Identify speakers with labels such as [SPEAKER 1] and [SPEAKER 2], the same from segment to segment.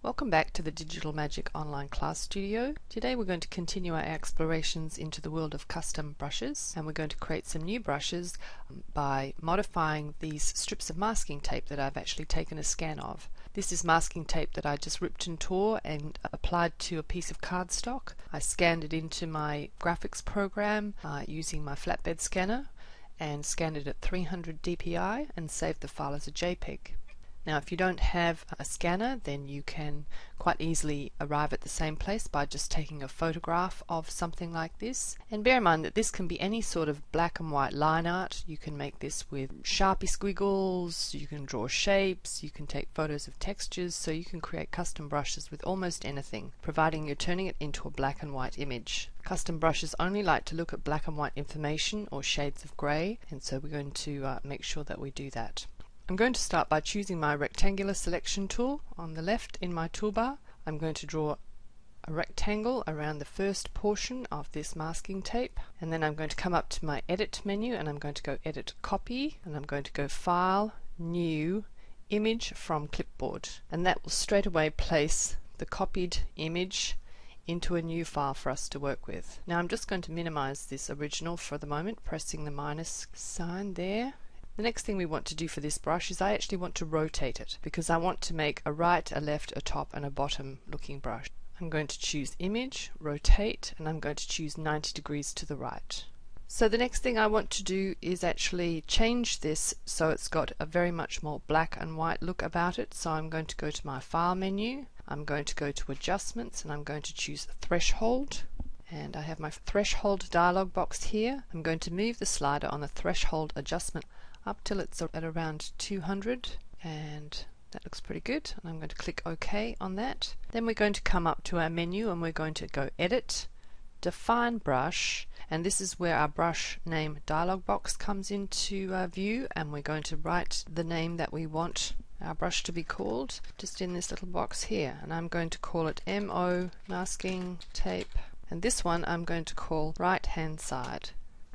[SPEAKER 1] Welcome back to the Digital Magic Online Class Studio. Today we're going to continue our explorations into the world of custom brushes, and we're going to create some new brushes by modifying these strips of masking tape that I've actually taken a scan of. This is masking tape that I just ripped and tore and applied to a piece of cardstock. I scanned it into my graphics program using my flatbed scanner and scanned it at 300 dpi and saved the file as a JPEG. Now if you don't have a scanner, then you can quite easily arrive at the same place by just taking a photograph of something like this. And bear in mind that this can be any sort of black and white line art. You can make this with Sharpie squiggles, you can draw shapes, you can take photos of textures, so you can create custom brushes with almost anything, providing you're turning it into a black and white image. Custom brushes only like to look at black and white information or shades of grey, and so we're going to make sure that we do that. I'm going to start by choosing my rectangular selection tool on the left in my toolbar. I'm going to draw a rectangle around the first portion of this masking tape, and then I'm going to come up to my edit menu and I'm going to go edit copy, and I'm going to go file, new, image from clipboard, and that will straight away place the copied image into a new file for us to work with. Now I'm just going to minimize this original for the moment, pressing the minus sign there. The next thing we want to do for this brush is I actually want to rotate it, because I want to make a right, a left, a top and a bottom looking brush. I'm going to choose image, rotate, and I'm going to choose 90 degrees to the right. So the next thing I want to do is actually change this so it's got a very much more black and white look about it. So I'm going to go to my file menu, I'm going to go to adjustments, and I'm going to choose threshold. And I have my threshold dialog box here. I'm going to move the slider on the threshold adjustment up till it's at around 200, and that looks pretty good, and I'm going to click OK on that. Then we're going to come up to our menu and we're going to go edit, define brush, and this is where our brush name dialog box comes into view, and we're going to write the name that we want our brush to be called just in this little box here, and I'm going to call it MO masking tape, and this one I'm going to call right hand side,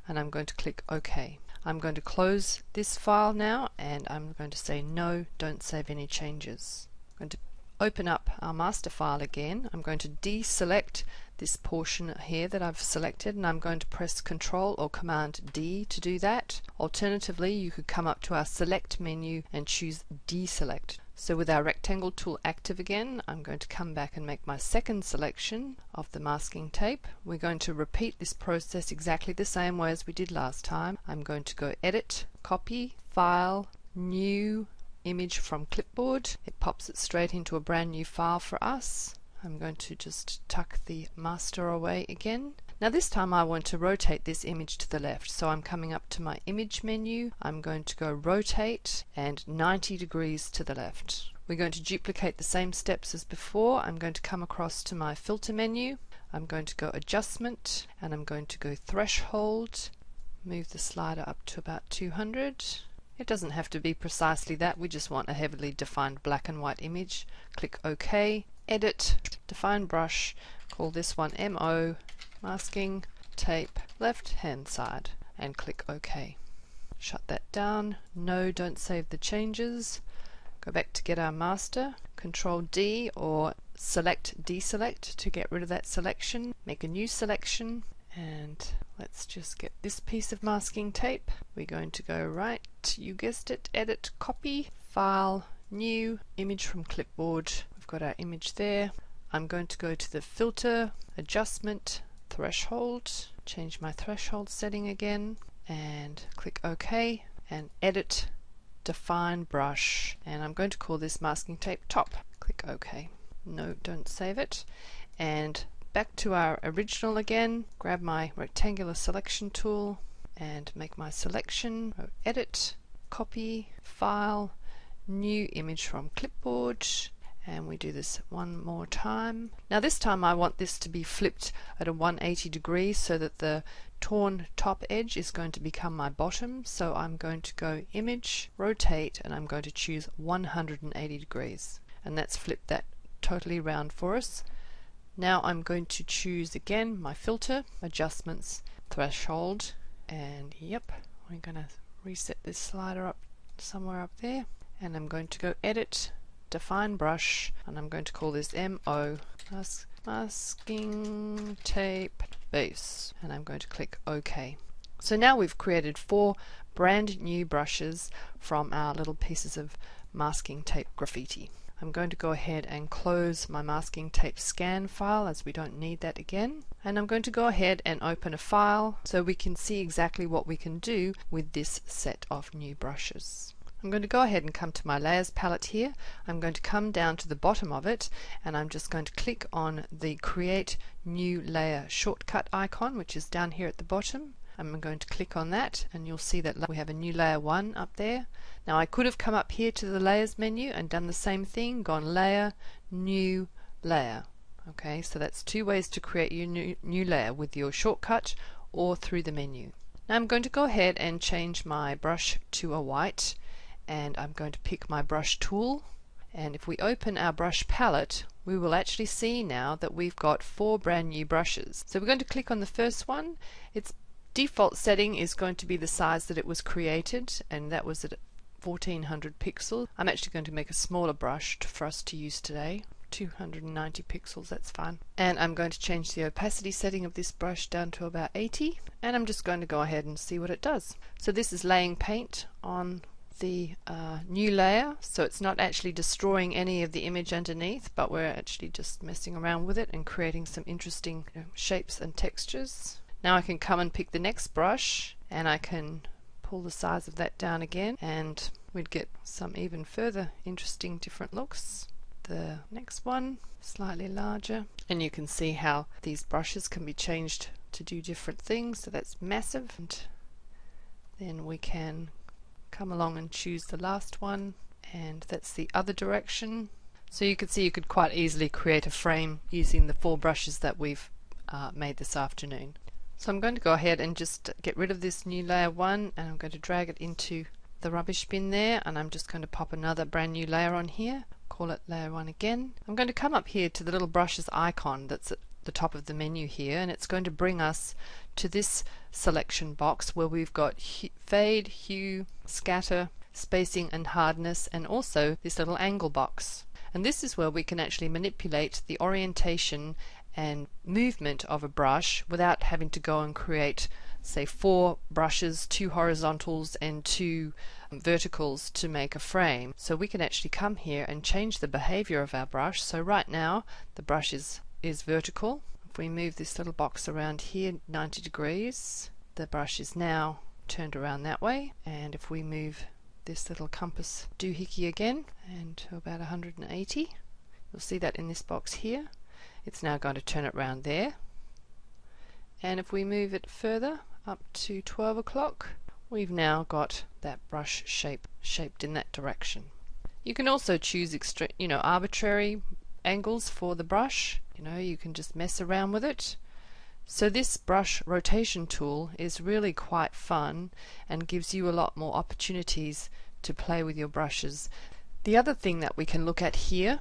[SPEAKER 1] and I'm going to click OK. I'm going to close this file now, and I'm going to say no, don't save any changes. I'm going to open up our master file again. I'm going to deselect this portion here that I've selected, and I'm going to press Ctrl or Command D to do that. Alternatively, you could come up to our select menu and choose deselect. So with our rectangle tool active again, I'm going to come back and make my second selection of the masking tape. We're going to repeat this process exactly the same way as we did last time. I'm going to go edit, copy, file, new, image from clipboard. It pops it straight into a brand new file for us. I'm going to just tuck the master away again. Now this time I want to rotate this image to the left, so I'm coming up to my image menu. I'm going to go rotate and 90 degrees to the left. We're going to duplicate the same steps as before. I'm going to come across to my filter menu. I'm going to go adjustment, and I'm going to go threshold, move the slider up to about 200. It doesn't have to be precisely that, we just want a heavily defined black and white image. Click OK, edit, define brush, call this one MO masking tape left hand side, and click OK. Shut that down. No, don't save the changes. Go back to get our master, Control D or select deselect to get rid of that selection. Make a new selection, and let's just get this piece of masking tape. We're going to go right, you guessed it, edit, copy, file, new, image from clipboard. We've got our image there. I'm going to go to the filter, adjustment, threshold, change my threshold setting again, and click OK, and edit, define brush, and I'm going to call this masking tape top. Click OK. No, don't save it. And back to our original again, grab my rectangular selection tool and make my selection. Go edit, copy, file, new image from clipboard, and we do this one more time. Now this time I want this to be flipped at a 180 degrees so that the torn top edge is going to become my bottom. So I'm going to go image, rotate, and I'm going to choose 180 degrees, and that's flipped that totally round for us. Now I'm going to choose again my filter, adjustments, threshold, and yep, we're going to reset this slider up somewhere up there, and I'm going to go edit, define brush, and I'm going to call this MO, masking tape base, and I'm going to click OK. So now we've created 4 brand new brushes from our little pieces of masking tape graffiti. I'm going to go ahead and close my masking tape scan file, as we don't need that again, and I'm going to go ahead and open a file so we can see exactly what we can do with this set of new brushes. I'm going to go ahead and come to my layers palette here. I'm going to come down to the bottom of it, and I'm just going to click on the create new layer shortcut icon, which is down here at the bottom. I'm going to click on that, and you'll see that we have a new layer 1 up there. Now I could have come up here to the layers menu and done the same thing, gone layer, new layer. Okay, so that's 2 ways to create your new layer, with your shortcut or through the menu. Now I'm going to go ahead and change my brush to a white, and I'm going to pick my brush tool, and if we open our brush palette, we will actually see now that we've got 4 brand new brushes. So we're going to click on the first one. Its default setting is going to be the size that it was created, and that was at 1400 pixels. I'm actually going to make a smaller brush for us to use today, 290 pixels, that's fine. And I'm going to change the opacity setting of this brush down to about 80, and I'm just going to go ahead and see what it does. So this is laying paint on the new layer, so it's not actually destroying any of the image underneath, but we're actually just messing around with it and creating some interesting shapes and textures. Now I can come and pick the next brush, and I can pull the size of that down again, and we'd get some even further interesting different looks. The next one, slightly larger, and you can see how these brushes can be changed to do different things. So that's massive, and then we can come along and choose the last one, and that's the other direction. So you can see you could quite easily create a frame using the 4 brushes that we've made this afternoon. So I'm going to go ahead and just get rid of this new layer 1, and I'm going to drag it into the rubbish bin there, and I'm just going to pop another brand new layer on here, call it layer 1 again. I'm going to come up here to the little brushes icon that's at the top of the menu here, and it's going to bring us to this selection box where we've got fade, hue, scatter, spacing and hardness, and also this little angle box. And this is where we can actually manipulate the orientation and movement of a brush without having to go and create, say, 4 brushes, 2 horizontals and 2 verticals to make a frame. So we can actually come here and change the behavior of our brush. So right now the brush is vertical. If we move this little box around here 90 degrees, the brush is now turned around that way. And if we move this little compass doohickey again and to about 180, you'll see that in this box here, it's now going to turn it around there. And if we move it further up to 12 o'clock, we've now got that brush shaped in that direction. You can also choose arbitrary angles for the brush. You can just mess around with it. So this brush rotation tool is really quite fun and gives you a lot more opportunities to play with your brushes. The other thing that we can look at here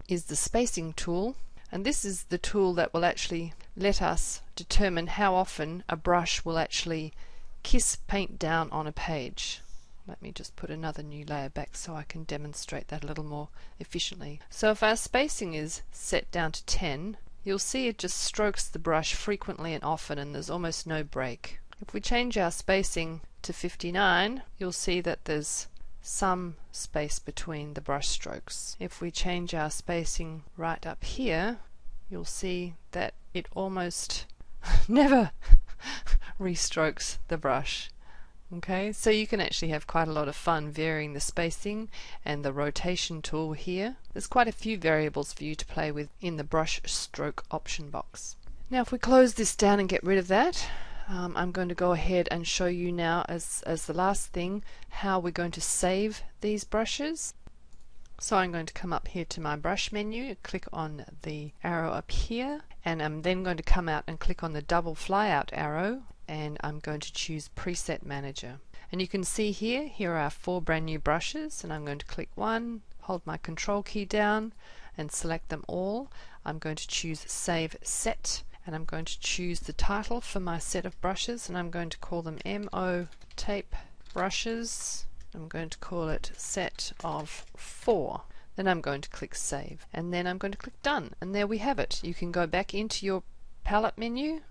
[SPEAKER 1] is the spacing tool, and this is the tool that will actually let us determine how often a brush will actually kiss paint down on a page. Let me just put another new layer back so I can demonstrate that a little more efficiently. So if our spacing is set down to 10, you'll see it just strokes the brush frequently and often, and there's almost no break. If we change our spacing to 59, you'll see that there's some space between the brush strokes. If we change our spacing right up here, you'll see that it almost never restrokes the brush. Okay, so you can actually have quite a lot of fun varying the spacing and the rotation tool here. There's quite a few variables for you to play with in the brush stroke option box. Now if we close this down and get rid of that, I'm going to go ahead and show you now as the last thing how we're going to save these brushes. So I'm going to come up here to my brush menu, click on the arrow up here, and I'm then going to come out and click on the double flyout arrow, and I'm going to choose Preset Manager. And you can see here are our 4 brand new brushes, and I'm going to click one, hold my control key down and select them all. I'm going to choose Save Set, and I'm going to choose the title for my set of brushes, and I'm going to call them MO Tape Brushes. I'm going to call it set of 4. Then I'm going to click Save, and then I'm going to click Done, and there we have it. You can go back into your palette menu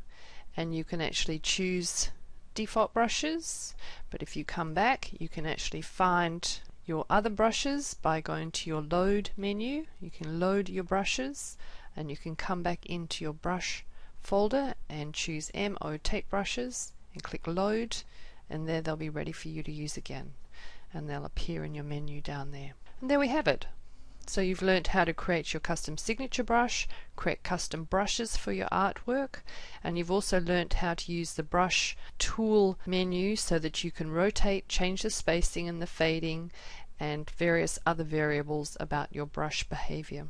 [SPEAKER 1] and you can actually choose default brushes, but if you come back you can actually find your other brushes by going to your Load menu. You can load your brushes and you can come back into your brush folder and choose MO Tape Brushes and click Load, and there they'll be ready for you to use again, and they'll appear in your menu down there. And there we have it. So you've learnt how to create your custom signature brush, create custom brushes for your artwork, and you've also learnt how to use the brush tool menu so that you can rotate, change the spacing and the fading and various other variables about your brush behavior.